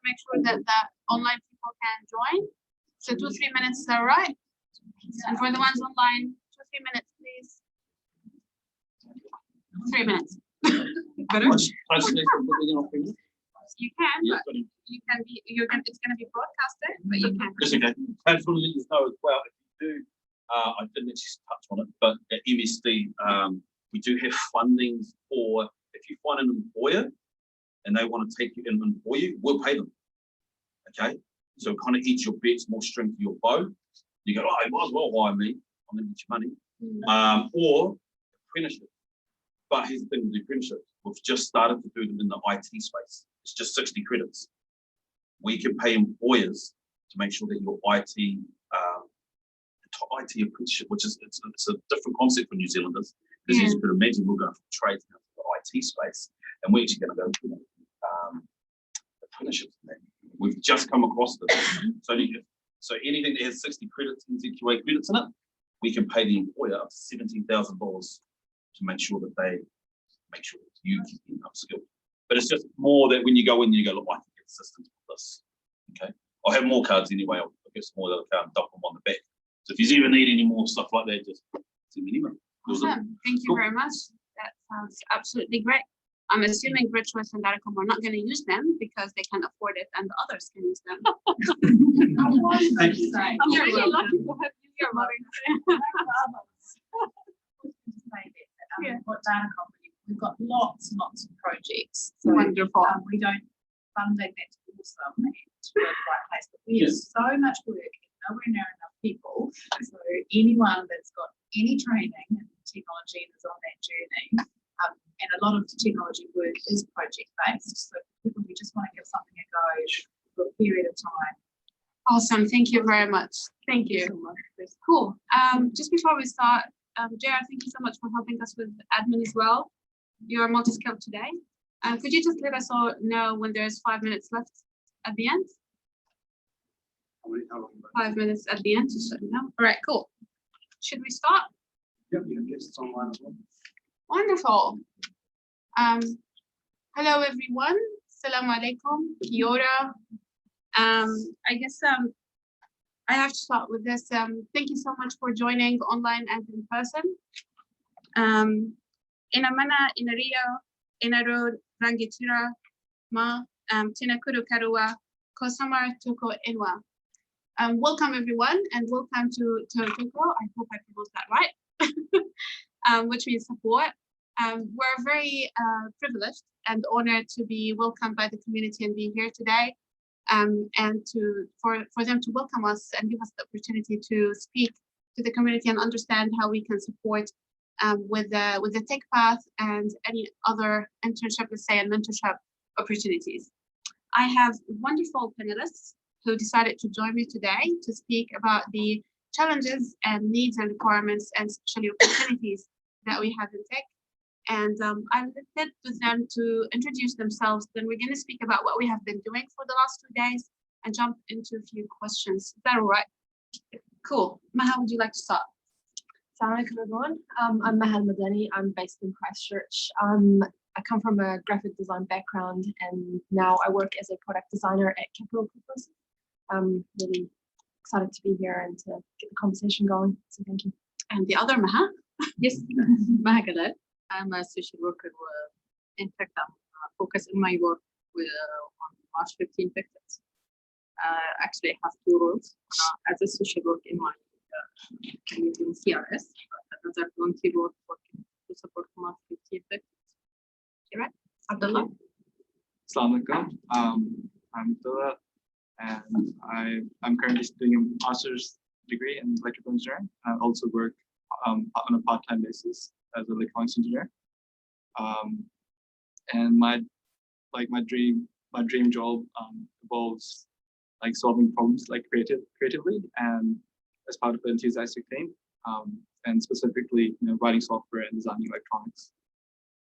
make sure that the online people can join. So 2-3 minutes, is that right? And for the ones online, 2-3 minutes, please. 3 minutes. You can, but you can be. It's going to be broadcasted, but you can. Just okay. I just want to let you know as well. If you do, I didn't actually touch on it, but at MSD, we do have fundings for if you find an employer and they want to take you in and employ you, we'll pay them. Okay, so it kind of eats your bets, more string to your bow. You go, oh, you might as well hire me. I'm going to get your money. Or apprenticeship. But here's the thing with the apprenticeship. We've just started to do them in the IT space. It's just 60 credits. We can pay employers to make sure that your IT apprenticeship, which is it's a different concept for New Zealanders. Because as you can imagine, we're going from trades now to the IT space, and we're actually going to go apprenticeships. We've just come across this. So anything that has 60 credits and ZQA credits in it, we can pay the employer up to $17,000 to make sure that you keep being upskilled. But it's just more that when you go in, you go, look, I can get assistance with this. Okay, I'll have more cards anyway. I'll get some more other cards and dump them on the back. So if you ever need any more stuff like that, just send me an email. Awesome. Thank you very much. That sounds absolutely great. I'm assuming Grid Choice and Datacom are not going to use them because they can afford it and the others can use them. Thank you. I'm really lucky to have you here, Maureen. What Datacom, we've got lots and lots of projects. So, wonderful. We don't funding that to awesome and to the right place, but we have so much work and nowhere near enough people. So anyone that's got any training in technology and is on that journey, and a lot of the technology work is project based. So people who just want to give something a go for a period of time. Awesome. Thank you very much. Thank you. Cool. Just before we start, JR, thank you so much for helping us with admin as well. You're multi-skilled today. Could you just let us all know when there's 5 minutes left at the end? 5 minutes at the end, just let me know. All right, cool. Should we start? Yep, you can get it online as well. Wonderful. Hello, everyone. Assalamu alaikum. Kia ora. I guess I have to start with this. Thank you so much for joining online and in person. Ina mana, ina rio, ina road, rangitira, ma, tina kuru karua, kosamar tuko inwa. Welcome everyone, and welcome to Tuko. I hope I pronounced that right, which means support. We're very privileged and honored to be welcomed by the community and be here today. And for them to welcome us and give us the opportunity to speak to the community and understand how we can support with the tech path and any other internship, let's say, and mentorship opportunities. I have wonderful panelists who decided to join me today to speak about the challenges and needs and requirements and especially opportunities that we have in tech. And I left with them to introduce themselves. Then we're going to speak about what we have been doing for the last 2 days and jump into a few questions. Is that all right? Cool. Maha, would you like to start? Assalamu alaikum, everyone. I'm Mahal Madani. I'm based in Christchurch. I come from a graphic design background, and now I work as a product designer at Capital Corporation. I'm really excited to be here and to get the conversation going. So thank you. And the other Maha? Yes, Maha Galal. I'm a social worker. In fact, I'm focused in my work on March 15 victims. Actually, I have 2 roles as a social worker in my community in CRS, but another volunteer role working to support March 15 victims. Okay, right? Abdullah. Assalamu alaikum. I'm Abdullah, and I'm currently doing a master's degree in electrical engineering. I also work on a part-time basis as an electronics engineer. And my dream job involves like solving problems like creatively and as part of an enthusiastic team, and specifically writing software and designing electronics.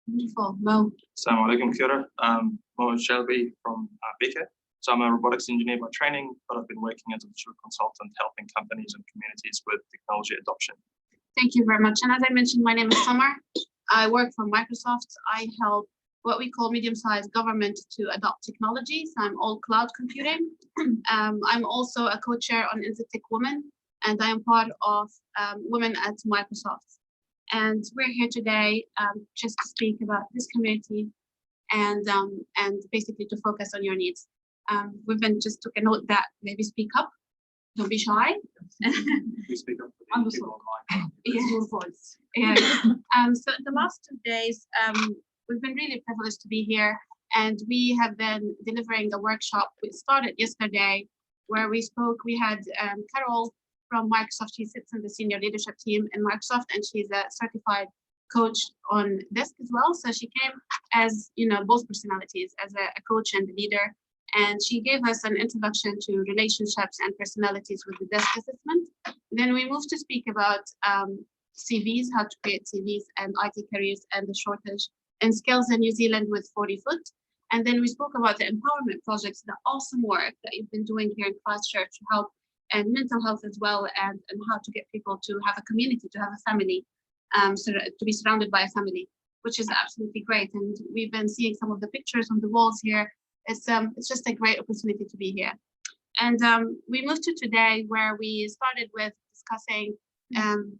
Wonderful. Mo. Assalamu alaikum, kia ora. Mo Shelby from Becca. So I'm a robotics engineer by training, but I've been working as a digital consultant helping companies and communities with technology adoption. Thank you very much. And as I mentioned, my name is Summer. I work for Microsoft. I help what we call medium-sized government to adopt technology. So I'm all cloud computing. I'm also a co-chair on Techwomen, and I am part of Women at Microsoft. And we're here today just to speak about this community and basically to focus on your needs. We've been just took a note that maybe speak up, don't be shy. We speak up for the people online. Yes. Your voice. Yeah. So the last 2 days, we've been really privileged to be here, and we have been delivering a workshop. We started yesterday where we spoke. We had Carol from Microsoft. She sits in the senior leadership team in Microsoft, and she's a certified coach on desk as well. So she came as, you know, both personalities, as a coach and a leader. And she gave us an introduction to relationships and personalities with the desk assessment. Then we moved to speak about CVs, how to create CVs and IT careers and the shortage and skills in New Zealand with 40 foot. And then we spoke about the empowerment projects, the awesome work that you've been doing here in Christchurch to help and mental health as well, and how to get people to have a community, to have a family, so to be surrounded by a family, which is absolutely great. And we've been seeing some of the pictures on the walls here. It's just a great opportunity to be here. And we moved to today where we started with discussing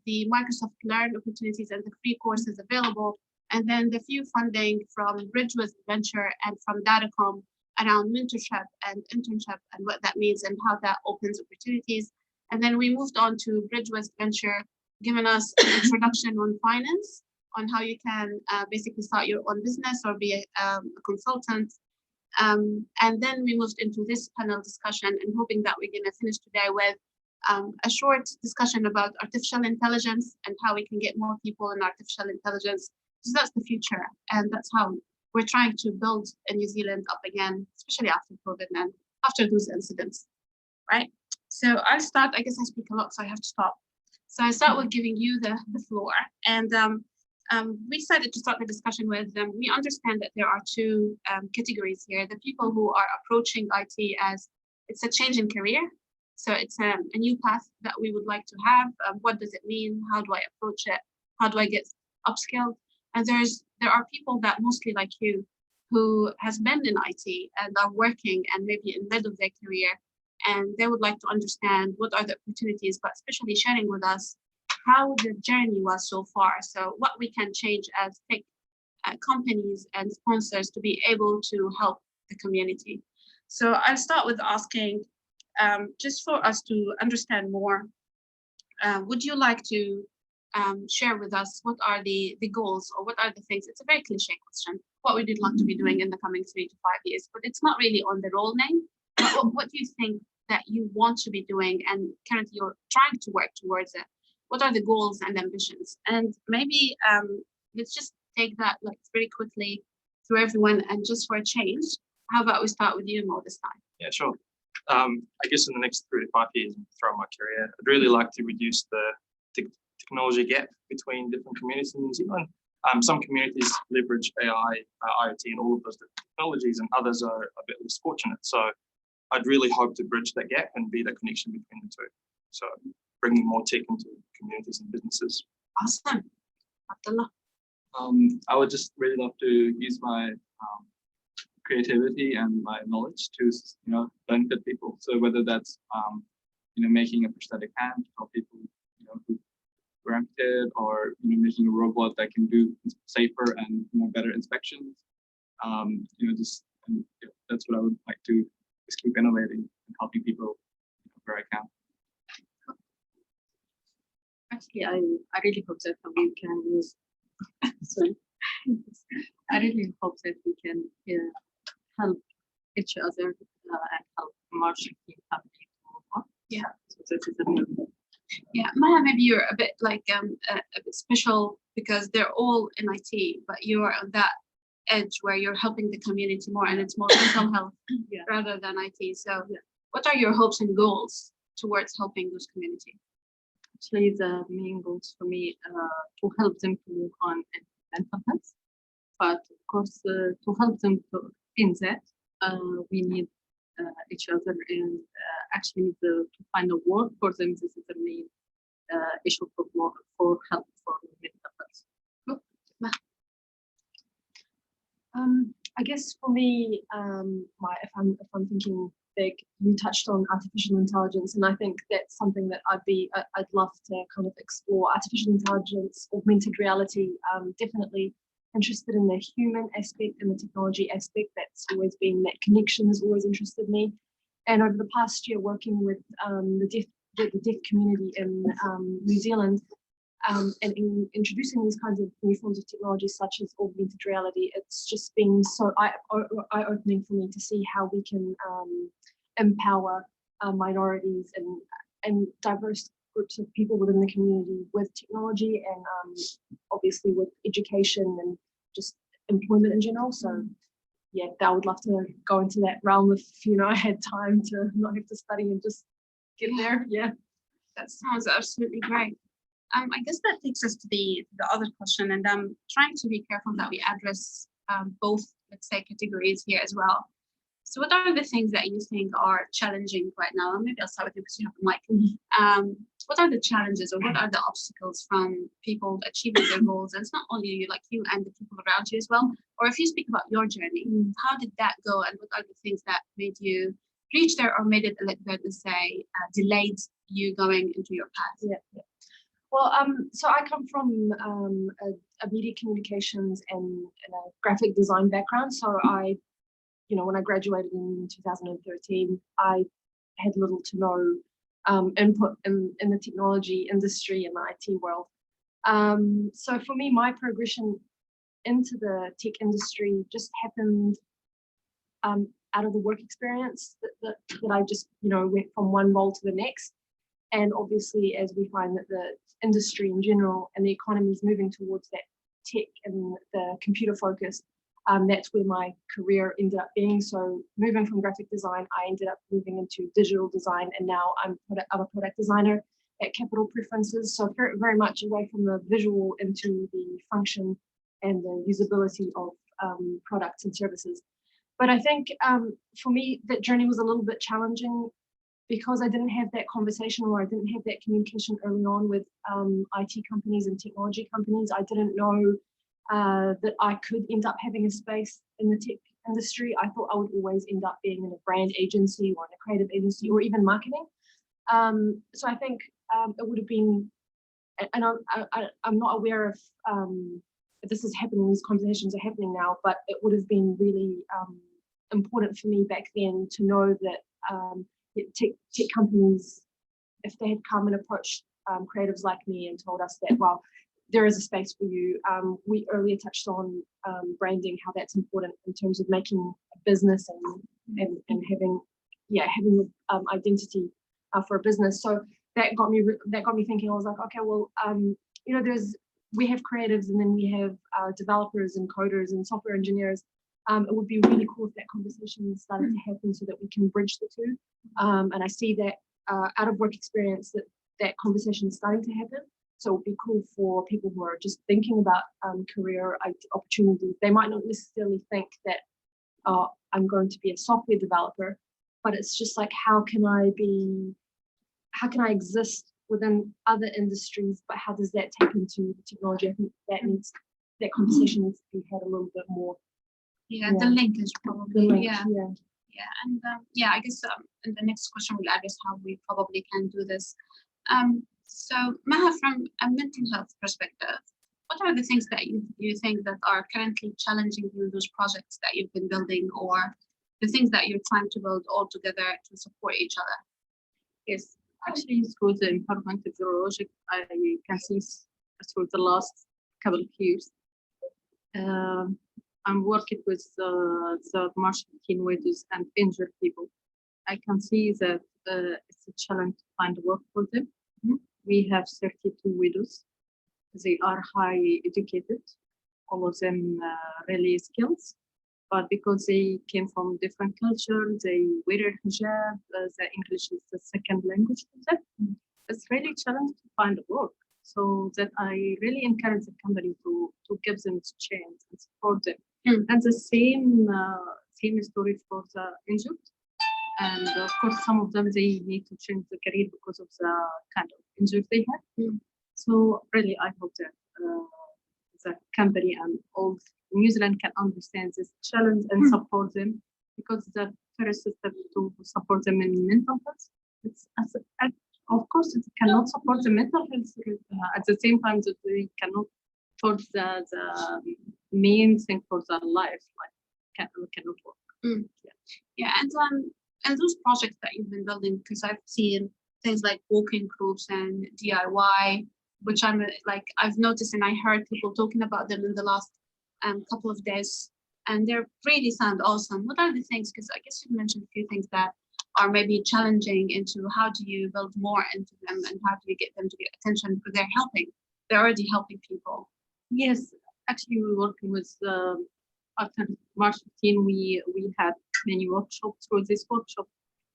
the Microsoft Learn opportunities and the free courses available, and then the few funding from Bridge with Venture and from Datacom around mentorship and internship and what that means and how that opens opportunities. And then we moved on to Bridge with Venture, giving us an introduction on finance, on how you can basically start your own business or be a consultant. And then we moved into this panel discussion, and hoping that we're going to finish today with a short discussion about artificial intelligence and how we can get more people in artificial intelligence. So that's the future, and that's how we're trying to build New Zealand up again, especially after COVID and after those incidents, right? So I'll start. I guess I speak a lot, so I have to stop. So I start with giving you the floor, and we decided to start the discussion with we understand that there are two categories here: the people who are approaching IT as it's a change in career, so it's a new path that we would like to have. What does it mean? How do I approach it? How do I get upskilled? And there are people that mostly like you, who has been in IT and are working and maybe in the middle of their career, and they would like to understand what are the opportunities, but especially sharing with us how the journey was so far. So what we can change as tech companies and sponsors to be able to help the community. So I'll start with asking, just for us to understand more, would you like to share with us what are the goals, or what are the things? It's a very cliche question, what we would like to be doing in the coming 3 to 5 years, but it's not really on the role name. But what do you think that you want to be doing and currently you're trying to work towards it? What are the goals and ambitions? And maybe let's just take that like very quickly through everyone, and just for a change, how about we start with you, Mo, this time? Yeah, sure. I guess in the next 3 to 5 years throughout my career, I'd really like to reduce the technology gap between different communities in New Zealand. Some communities leverage AI, IoT, and all of those different technologies, and others are a bit less fortunate. So I'd really hope to bridge that gap and be the connection between the two. So bringing more tech into communities and businesses. Awesome. Abdullah. I would just really love to use my creativity and my knowledge to, benefit people. So whether that's, making a prosthetic hand to help people, who were amputated, or making a robot that can do safer and better inspections. That's what I would like to just keep innovating and helping people where I can. Actually, I really hope that we can use. Sorry, I really hope that we can help each other and help Marshall team family more. Yeah. So this is a new. Yeah, Maya, maybe you're a bit like a bit special because they're all in IT, but you're on that edge where you're helping the community more, and it's more mental health rather than IT. So what are your hopes and goals towards helping those community? Actually, the main goals for me to help them to move on in mental health, but of course to help them in that we need each other, and actually to find a work for them. This is the main issue for help for mental health. I guess for me, if I'm thinking big, you touched on artificial intelligence, and I think that's something that I'd love to kind of explore. Artificial intelligence, augmented reality, definitely interested in the human aspect and the technology aspect. That's always been, that connection has always interested me. And over the past year, working with the deaf community in New Zealand, and in introducing these kinds of new forms of technology such as augmented reality, it's just been so eye-opening for me to see how we can empower minorities and diverse groups of people within the community with technology and obviously with education and just employment in general. So yeah, I would love to go into that realm if I had time to not have to study and just get there. Yeah, That sounds absolutely great. I guess that takes us to the other question, and I'm trying to be careful that we address both, let's say, categories here as well. So what are the things that you think are challenging right now? Maybe I'll start with you because you have the mic. What are the challenges or what are the obstacles from people achieving their goals? And it's not only you, like you and the people around you as well. Or if you speak about your journey, how did that go? And what are the things that made you reach there or made it a little bit, let's say, delayed you going into your path? Yeah. Well, so I come from a media communications and a graphic design background. So when I graduated in 2013, I had little to no input in the technology industry and the IT world. So for me, my progression into the tech industry just happened out of the work experience that I just, went from one role to the next. And obviously, as we find that the industry in general and the economy is moving towards that tech and the computer focus, that's where my career ended up being. So moving from graphic design, I ended up moving into digital design, and now I'm a product designer at Capital Preferences. So very, very much away from the visual into the function and the usability of products and services. But I think for me, that journey was a little bit challenging because I didn't have that conversation or I didn't have that communication early on with IT companies and technology companies. I didn't know that I could end up having a space in the tech industry. I thought I would always end up being in a brand agency or in a creative agency or even marketing. So I think it would have been, and I'm not aware of if this is happening, these conversations are happening now, but it would have been really important for me back then to know that tech companies, if they had come and approached creatives like me and told us that, well, there is a space for you. We earlier touched on branding, how that's important in terms of making a business and having identity for a business. So that got me thinking. I was like, okay, well, we have creatives and then we have developers and coders and software engineers. It would be really cool if that conversation started to happen so that we can bridge the two. And I see that out of work experience that conversation is starting to happen. So it would be cool for people who are just thinking about career opportunities. They might not necessarily think that I'm going to be a software developer, but it's just like, how can I exist within other industries, but how does that tap into the technology? I think that conversation needs to be had a little bit more. Yeah, the linkage probably. Yeah. And I guess in the next question we'll address how we probably can do this. So Maha, from a mental health perspective, what are the things that you think that are currently challenging you in those projects that you've been building, or the things that you're trying to build all together to support each other? Yes, actually through the empowerment of the project, I can see through the last couple of years. I'm working with the marginal widows and injured people. I can see that it's a challenge to find work for them. We have 32 widows. They are highly educated, all of them really skilled, but because they came from different cultures, they wear hijab, the English is the second language for them. It's really challenging to find work. So that I really encourage the company to give them a chance and support them. And the same story for the injured. And of course, some of them, they need to change the career because of the kind of injury they have. So really, I hope that the company and all New Zealand can understand this challenge and support them, because the first step to support them in mental health. It's of course it cannot support the mental health at the same time that we cannot support the main thing for their life, like cannot work. Yeah, and those projects that you've been building, because I've seen things like walking groups and DIY, which I've noticed and I heard people talking about them in the last couple of days, and they're really sound awesome. What are the things? Because I guess you've mentioned a few things that are maybe challenging into how do you build more into them and how do you get them to get attention, because they're already helping people. Yes, actually we're working with after March 15 we had many workshops. Through this workshop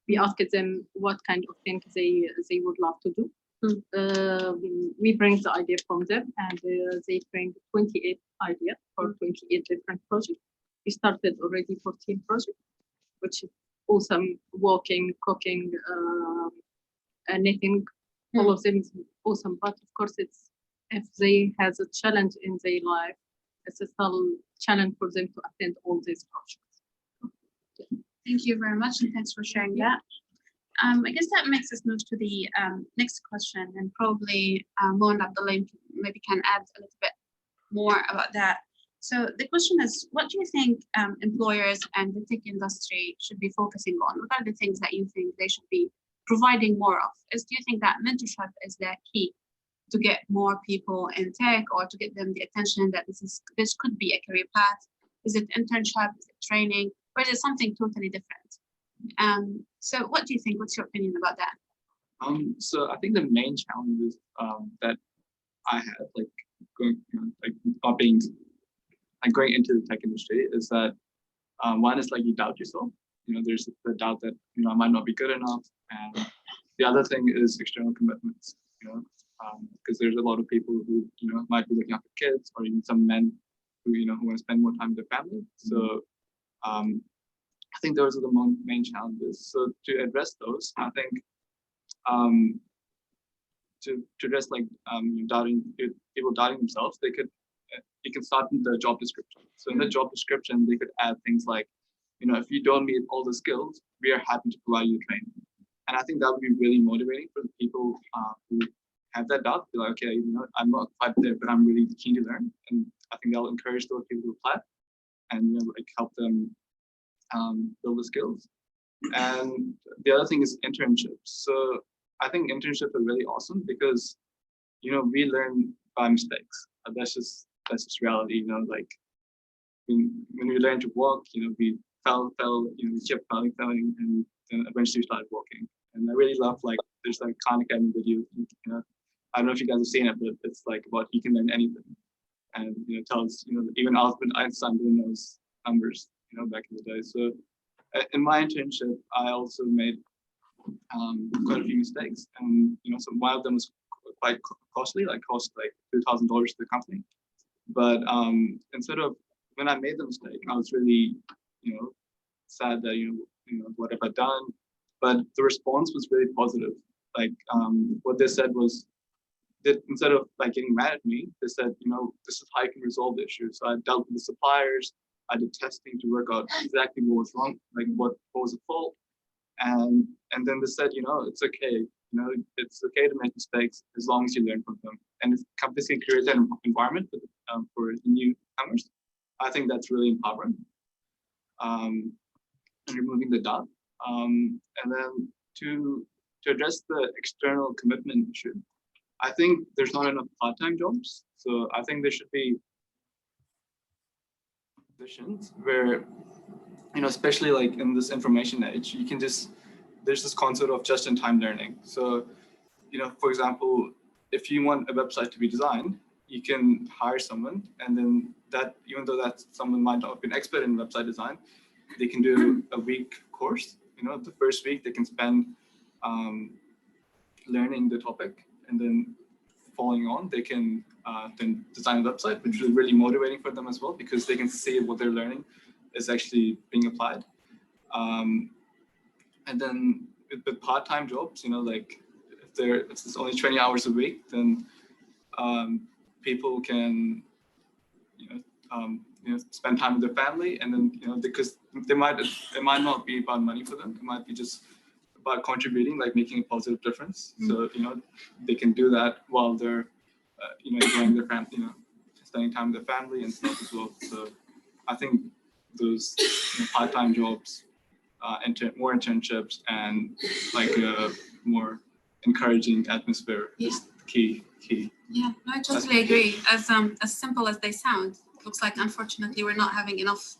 we asked them what kind of things they would love to do. We bring the idea from them, and they bring 28 ideas for 28 different projects. We started already 14 projects, which is awesome. Walking, cooking, knitting, all of them is awesome. But of course, it's if they has a challenge in their life, it's a still challenge for them to attend all these projects. Thank you very much, and thanks for sharing that. I guess that makes us move to the next question, and probably Mo and Abdullah maybe can add a little bit more about that. So the question is, what do you think employers and the tech industry should be focusing on? What are the things that you think they should be providing more of? Do you think that mentorship is the key to get more people in tech, or to get them the attention that this could be a career path? Is it internship? Is it training? Or is it something totally different? So what do you think? What's your opinion about that? So I think the main challenges that I had, like going, not being like going into the tech industry, is that one is like you doubt yourself. There's the doubt that I might not be good enough, and the other thing is external commitments. Because there's a lot of people who might be looking after kids, or even some men who who want to spend more time with their family. So I think those are the main challenges. So to address those, I think to address like people doubting themselves, you can start in the job description. So in the job description, they could add things like, if you don't meet all the skills, we are happy to provide you training. And I think that would be really motivating for the people who have that doubt. Be like, okay, I'm not quite there, but I'm really keen to learn. And I think that'll encourage those people to apply and help them build the skills. And the other thing is internships. So I think internships are really awesome because we learn by mistakes. That's just reality. Like when we learn to walk, we fell, we kept failing, and then eventually we started walking. And I really love there's like Khan Academy video. I don't know if you guys have seen it, but it's like about you can learn anything, and tells even Albert Einstein didn't know his numbers back in the day. So in my internship, I also made quite a few mistakes, and so one of them was quite costly, cost like $2,000 to the company. But instead of when I made the mistake, I was really sad that what have I done? But the response was really positive. What they said was that instead of getting mad at me, they said, this is how I can resolve the issue. So I dealt with the suppliers. I did testing to work out exactly what was wrong, what was the fault, and then they said, it's okay, it's okay to make mistakes as long as you learn from them. And if companies can create that environment for newcomers, I think that's really empowering. And removing the doubt, and then to address the external commitment issue, I think there's not enough part-time jobs. So I think there should be positions where, especially in this information age, there's this concept of just-in-time learning. So, for example, if you want a website to be designed, you can hire someone, and then even though that someone might not have been expert in website design, they can do a week course. The first week they can spend learning the topic, and then following on, they can then design a website, which is really motivating for them as well, because they can see what they're learning is actually being applied. And then with part-time jobs, if it's only 20 hours a week, then people can spend time with their family, and then because it might not be about money for them. It might be just about contributing, like making a positive difference. So they can do that while they're enjoying their family, spending time with their family and stuff as well. So I think those part-time jobs, more internships, and like a more encouraging atmosphere is key. Yeah, no, I totally agree. As simple as they sound, it looks like unfortunately we're not having enough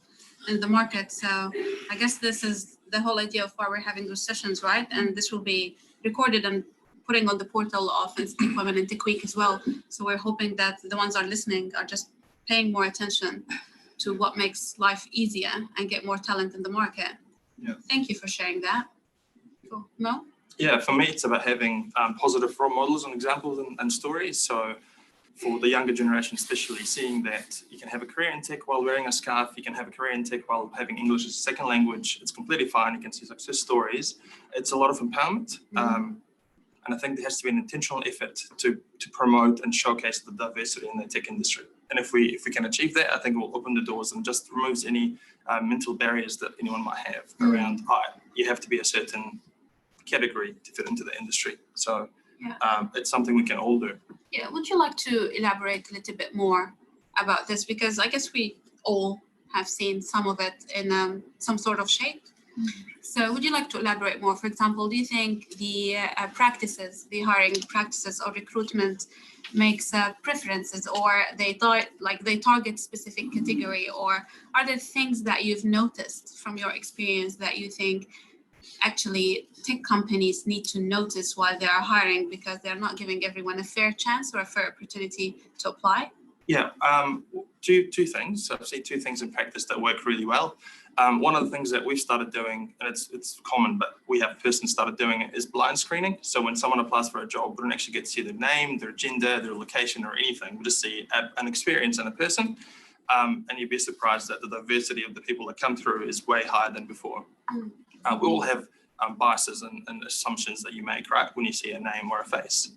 in the market. So I guess this is the whole idea of why we're having those sessions, right? And this will be recorded and putting on the portal of Techwomen and Techweek as well. So we're hoping that the ones are listening are just paying more attention to what makes life easier and get more talent in the market. Yeah. Thank you for sharing that. Cool. Mo? Yeah, for me, it's about having positive role models and examples and stories. So for the younger generation, especially, seeing that you can have a career in tech while wearing a scarf, you can have a career in tech while having English as a second language. It's completely fine. You can see success stories. It's a lot of empowerment. And I think there has to be an intentional effort to promote and showcase the diversity in the tech industry. And if we can achieve that, I think it will open the doors and just removes any mental barriers that anyone might have around, you have to be a certain category to fit into the industry. So it's something we can all do. Yeah, would you like to elaborate a little bit more about this? Because I guess we all have seen some of it in some sort of shape. So would you like to elaborate more? For example, do you think the practices, the hiring practices or recruitment makes preferences, or they target specific category, or are there things that you've noticed from your experience that you think actually tech companies need to notice while they are hiring because they're not giving everyone a fair chance or a fair opportunity to apply? Yeah, two things. So I've seen two things in practice that work really well. One of the things that we've started doing, and it's common, but we have personally started doing it, is blind screening. So when someone applies for a job, we don't actually get to see their name, their gender, their location, or anything. We just see an experience in a person. And you'd be surprised that the diversity of the people that come through is way higher than before. We all have biases and assumptions that you make, right, when you see a name or a face.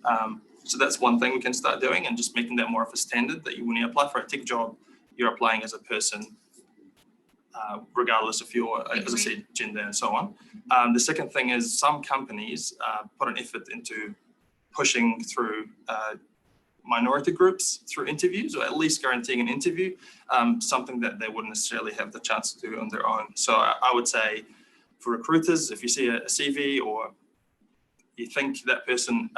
So that's one thing we can start doing, and just making that more of a standard, that when you apply for a tech job, you're applying as a person, regardless of your, as I said, gender and so on. The second thing is some companies put an effort into pushing through minority groups through interviews, or at least guaranteeing an interview, something that they wouldn't necessarily have the chance to do on their own. So I would say for recruiters, if you see a CV or you think that person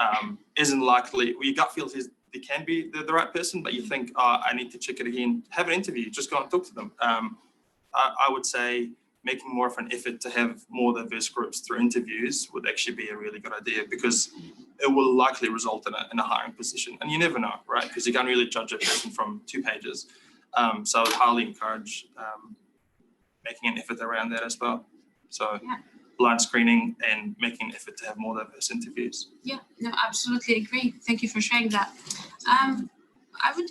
isn't likely, or your gut feels they can be the right person, but you think, I need to check it again, have an interview, just go and talk to them. I would say making more of an effort to have more diverse groups through interviews would actually be a really good idea, because it will likely result in a hiring position. And you never know, right? Because you can't really judge a person from 2 pages. So I would highly encourage making an effort around that as well. So blind screening and making an effort to have more diverse interviews. Yeah, no, absolutely agree. Thank you for sharing that. I would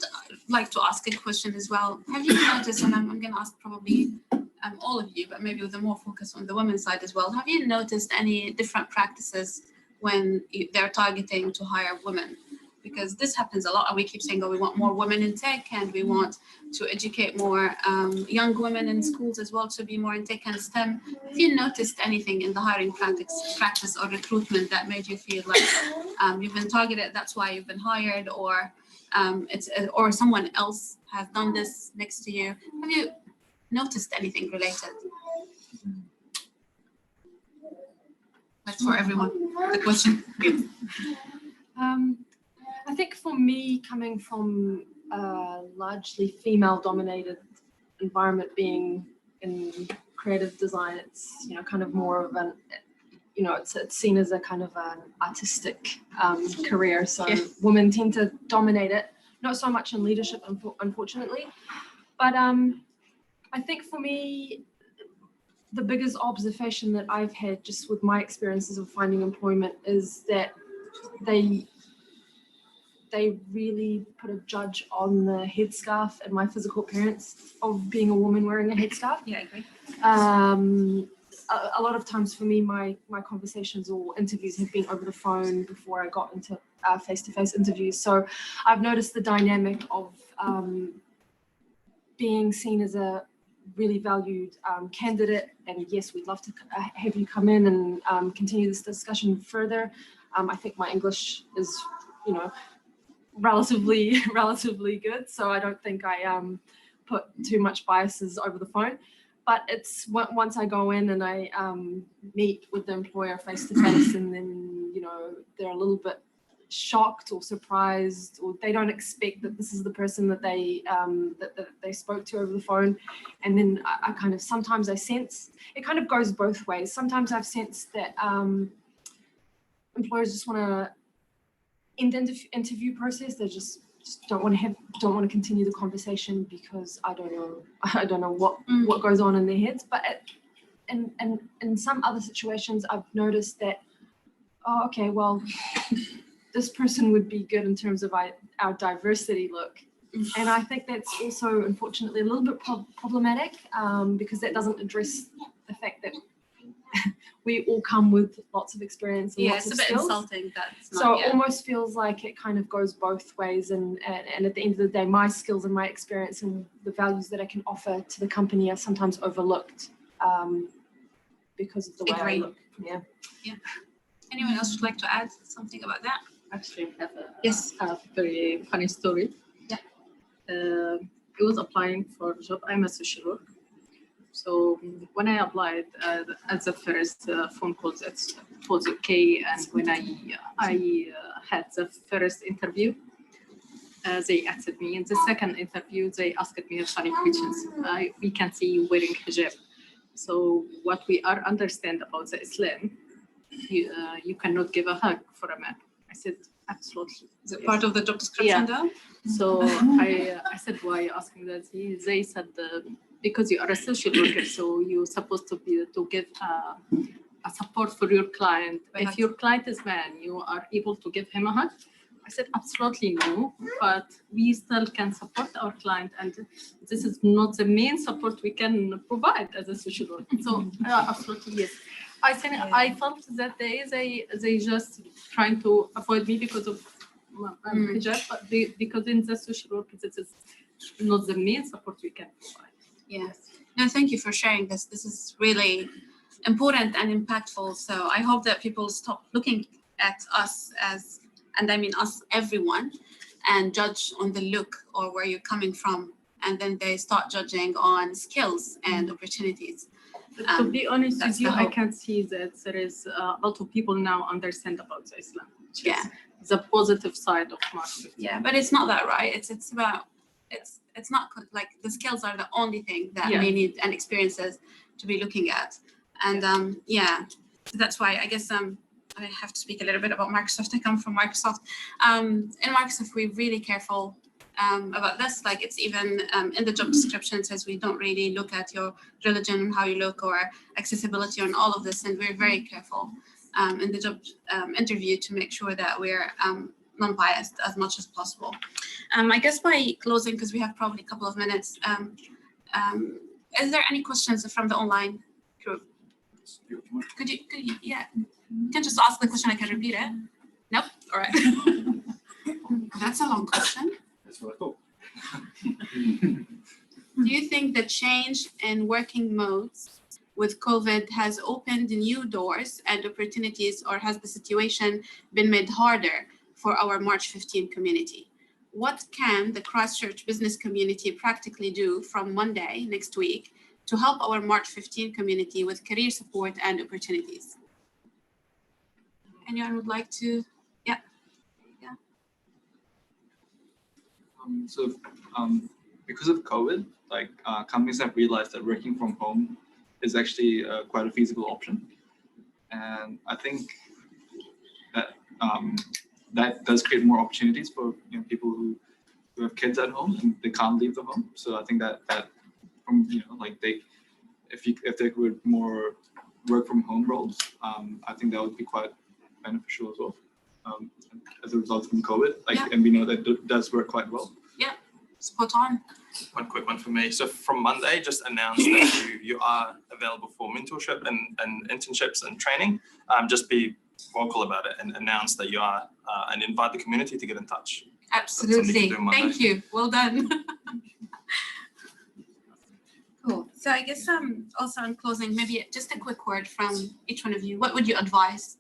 like to ask a question as well. Have you noticed, and I'm going to ask probably all of you, but maybe with a more focus on the women's side as well. Have you noticed any different practices when they're targeting to hire women? Because this happens a lot, and we keep saying, oh, we want more women in tech, and we want to educate more young women in schools as well to be more in tech and STEM. Have you noticed anything in the hiring practice or recruitment that made you feel like you've been targeted, that's why you've been hired, or or someone else has done this next to you? Have you noticed anything related? That's for everyone, the question. I think for me, coming from a largely female-dominated environment, being in creative design, it's kind of more of an it's seen as a kind of an artistic career. So women tend to dominate it, not so much in leadership, unfortunately. But I think for me, the biggest observation that I've had just with my experiences of finding employment is that they really put a judge on the headscarf and my physical appearance of being a woman wearing a headscarf. Yeah, I agree. A lot of times for me, my conversations or interviews have been over the phone before I got into face-to-face interviews. So I've noticed the dynamic of being seen as a really valued candidate, and yes, we'd love to have you come in and continue this discussion further. I think my English is, you know, relatively good, so I don't think I put too much biases over the phone. But it's once I go in and I meet with the employer face to face, and then, you know, they're a little bit shocked or surprised, or they don't expect that this is the person that they that they spoke to over the phone. And then I kind of, sometimes I sense it kind of goes both ways. Sometimes I've sensed that employers just want to end the interview process. They just don't want to continue the conversation because I don't know what goes on in their heads. But in some other situations, I've noticed that, oh, okay, well, this person would be good in terms of our diversity look. And I think that's also, unfortunately, a little bit problematic, because that doesn't address the fact that we all come with lots of experience and lots of skills. It's a bit insulting. So it almost feels like it kind of goes both ways. And at the end of the day, my skills and my experience and the values that I can offer to the company are sometimes overlooked because of the way I look. Yeah. Anyone else would like to add something about that? Actually, I have a very funny story. Yeah. I was applying for a job. I'm a social worker. So when I applied at the first phone call, it was okay. And when I had the first interview, they accepted me. In the second interview, they asked me funny questions. We can see you wearing hijab. So what we understand about the Islam, you cannot give a hug for a man. I said, absolutely. Is it part of the job description though? So I said, why are you asking that? They said, because you are a social worker, so you're supposed to give a support for your client. If your client is man, you are able to give him a hug? I said, absolutely no, but we still can support our client, and this is not the main support we can provide as a social worker. So absolutely yes. I think I felt that they just trying to avoid me because of hijab, but because in the social work this is not the main support we can provide. Yes. No, thank you for sharing this. This is really important and impactful. So I hope that people stop looking at us as, and I mean us, everyone, and judge on the look or where you're coming from, and then they start judging on skills and opportunities. To be honest with you, I can see that there is a lot of people now understand about Islam. Yeah. The positive side of marketing. Yeah, but it's not that, right? It's about, it's not like the skills are the only thing that they need and experiences to be looking at. And so that's why I guess I have to speak a little bit about Microsoft. I come from Microsoft. In Microsoft, we're really careful about this. Like it's even in the job description, it says we don't really look at your religion, how you look, or accessibility on all of this. And we're very careful in the job interview to make sure that we're non-biased as much as possible. I guess by closing, because we have probably a couple of minutes, is there any questions from the online group? Could you you can just ask the question, I can repeat it. Nope, all right. That's a long question. That's what I thought. Do you think the change in working modes with COVID has opened new doors and opportunities, or has the situation been made harder for our March 15 community? What can the Christchurch business community practically do from Monday next week to help our March 15 community with career support and opportunities? Anyone would like to? Because of COVID, companies have realized that working from home is actually quite a feasible option, and I think that that does create more opportunities for people who have kids at home and they can't leave the home. So I think that from if they could more work from home roles, I think that would be quite beneficial as well. As a result from COVID, and we know that does work quite well. Yeah, spot on. One quick one for me. So from Monday, just announce that you are available for mentorship and internships and training. Just be vocal about it and announce that you are, and invite the community to get in touch. Absolutely. Thank you. Well done. Cool. So I guess also in closing, maybe just a quick word from each one of you. What would you advise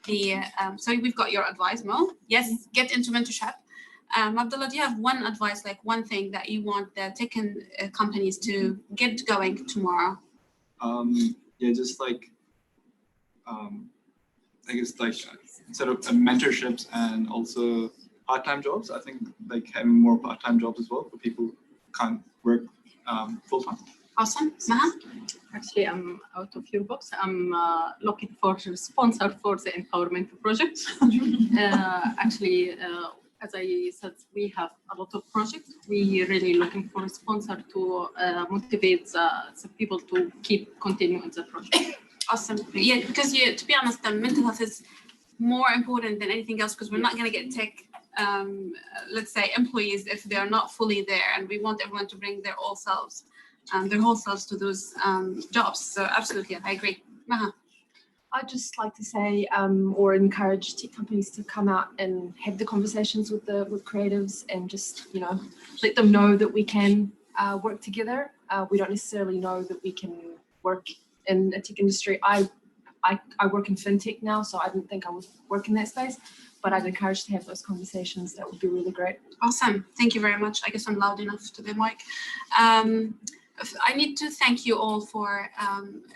the so we've got your advice, Mo. Yes, get into mentorship. Abdullah, do you have one advice, like one thing that you want the tech companies to get going tomorrow? Yeah, just like I guess like sort of mentorships and also part-time jobs. I think like having more part-time jobs as well for people who can't work full-time. Awesome. Maha? Actually, I'm out of your box. I'm looking for a sponsor for the empowerment project. Actually, as I said, we have a lot of projects. We really looking for a sponsor to motivate the people to keep continuing the project. Awesome. Yeah, because to be honest, the mental health is more important than anything else, because we're not going to get tech, let's say, employees if they're not fully there, and we want everyone to bring their whole selves to those jobs. So absolutely, I agree. Maha? I'd just like to say or encourage tech companies to come out and have the conversations with creatives, and just let them know that we can work together. We don't necessarily know that we can work in a tech industry. I work in fintech now, so I didn't think I would work in that space, but I'd encourage to have those conversations. That would be really great. Awesome. Thank you very much. I guess I'm loud enough to the mic. I need to thank you all for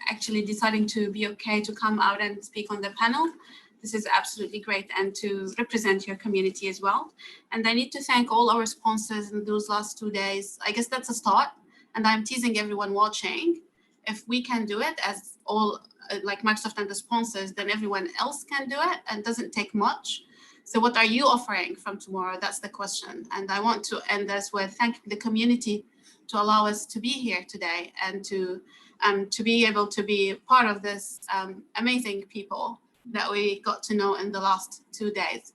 actually deciding to be okay to come out and speak on the panel. This is absolutely great, and to represent your community as well. And I need to thank all our sponsors in those last 2 days. I guess that's a start, and I'm teasing everyone watching. If we can do it as all like Microsoft and the sponsors, then everyone else can do it, and doesn't take much. So what are you offering from tomorrow? That's the question. And I want to end this with thanking the community to allow us to be here today, and to be able to be part of this amazing people that we got to know in the last 2 days.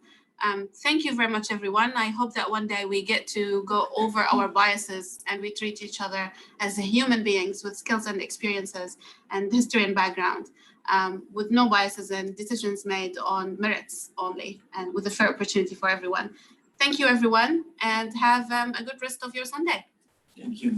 Thank you very much, everyone. I hope that one day we get to go over our biases and we treat each other as human beings with skills and experiences and history and background, with no biases and decisions made on merits only, and with a fair opportunity for everyone. Thank you, everyone, and have a good rest of your Sunday. Thank you.